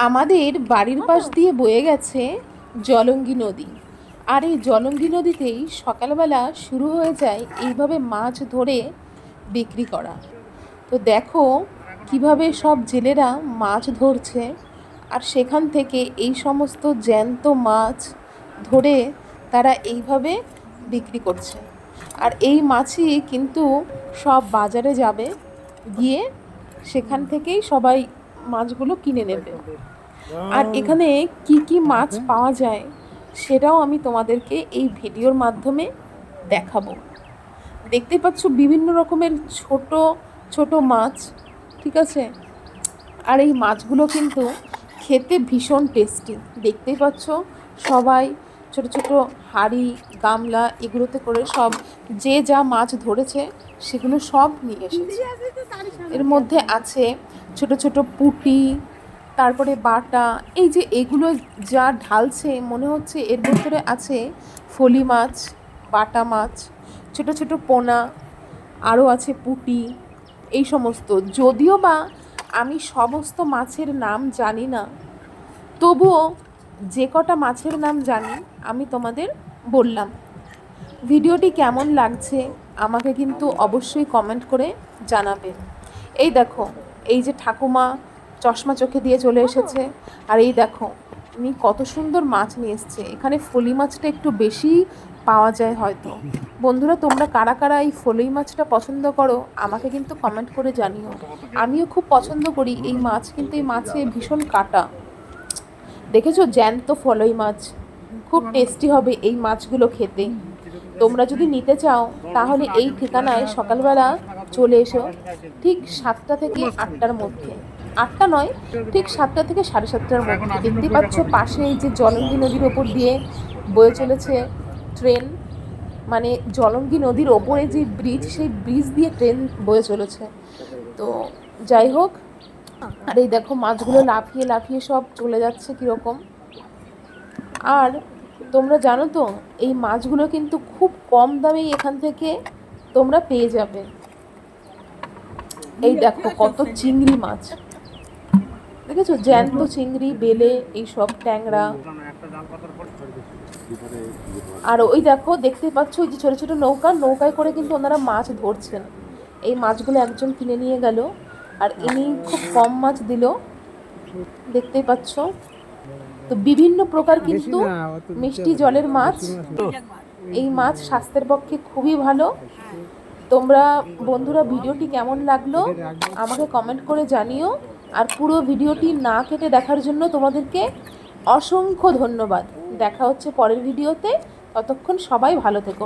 আমাদের বাড়ির পাশ দিয়ে বয়ে গেছে জলঙ্গি নদী। আর এই জলঙ্গি নদীতেই সকালবেলা শুরু হয়ে যায় এইভাবে মাছ ধরে বিক্রি করা। তো দেখো কিভাবে সব জেলেরা মাছ ধরছে, আর সেখান থেকে এই সমস্ত জ্যান্ত মাছ ধরে তারা এইভাবে বিক্রি করছে। আর এই মাছই কিন্তু সব বাজারে যাবে, গিয়ে সেখান থেকেই সবাই মাছগুলো কিনে নেবে। আর এখানে কি কি মাছ পাওয়া যায় সেটাও আমি তোমাদেরকে এই ভিডিওর মাধ্যমে দেখাবো। দেখতে পাচ্ছ বিভিন্ন রকমের ছোট ছোট মাছ, ঠিক আছে। আর এই মাছগুলো কিন্তু খেতে ভীষণ টেস্টি। দেখতেই পাচ্ছ সবাই ছোট ছোট হাঁড়ি, গামলা এগুলোতে করে সব যে যা মাছ ধরেছে সেগুলো সব নিয়ে এসেছে। এর মধ্যে আছে ছোট ছোট পুঁটি, তারপরে বাটা। এই যে এগুলো যা ঢালছে মনে হচ্ছে এর ভেতরে আছে ফলি মাছ, বাটা মাছ, ছোট ছোট পোনা, আরও আছে পুঁটি, এই সমস্ত। যদিও বা আমি সমস্ত মাছের নাম জানি না, তবুও যে কটা মাছের নাম জানি আমি তোমাদের বললাম। ভিডিওটি কেমন লাগছে আমাকে কিন্তু অবশ্যই কমেন্ট করে জানাবে। এই দেখো, এই যে ঠাকুমা চশমা চোখে দিয়ে চলে এসেছে, আর এই দেখো উনি কত সুন্দর মাছ নিয়ে এসছে। এখানে ফলি মাছটা একটু বেশি পাওয়া যায় হয়তো। বন্ধুরা, তোমরা কারা কারা এই ফলি মাছটা পছন্দ করো আমাকে কিন্তু কমেন্ট করে জানিও। আমিও খুব পছন্দ করি এই মাছ, কিন্তু এই মাছে ভীষণ কাটা। দেখেছো জ্যান্ত ফলই মাছ, খুব টেস্টি হবে এই মাছগুলো খেতে। তোমরা যদি নিতে চাও তাহলে এই ঠিকানায় সকালবেলা চলে এসো, ঠিক 7টা থেকে 8টার মধ্যে। 8টা নয়, ঠিক 7টা থেকে 7:30টার মধ্যে। দেখতে পাচ্ছ পাশে এই যে জলঙ্গি নদীর ওপর দিয়ে বয়ে চলেছে ট্রেন, মানে জলঙ্গি নদীর ওপরে যে ব্রিজ, সেই ব্রিজ দিয়ে ট্রেন বয়ে চলেছে। তো যাই হোক, আর এই দেখো মাছগুলো লাফিয়ে লাফিয়ে সব চলে যাচ্ছে কীরকম। আর তোমরা জানো তো এই মাছগুলো কিন্তু খুব কম দামেই এখান থেকে তোমরা পেয়ে যাবে। এই দেখো কত চিংড়ি মাছ, দেখেছো জ্যান্ত চিংড়ি, বেলে, এই সব ট্যাংরা। আর ওই দেখো দেখতে পাচ্ছ ওই যে ছোটো ছোটো নৌকা, নৌকায় করে কিন্তু ওনারা মাছ ধরছেন। এই মাছগুলো একজন কিনে নিয়ে গেল, আর ইনি খুব কম মাছ দিল, দেখতেই পাচ্ছ। তো বিভিন্ন প্রকার কিন্তু মিষ্টি জলের মাছ। এই মাছ স্বাস্থ্যের পক্ষে খুবই ভালো। তোমরা বন্ধুরা ভিডিওটি কেমন লাগলো আমাকে কমেন্ট করে জানিও। আর পুরো ভিডিওটি না কেটে দেখার জন্য তোমাদেরকে অসংখ্য ধন্যবাদ। দেখা হচ্ছে পরের ভিডিওতে, ততক্ষণ সবাই ভালো থেকো।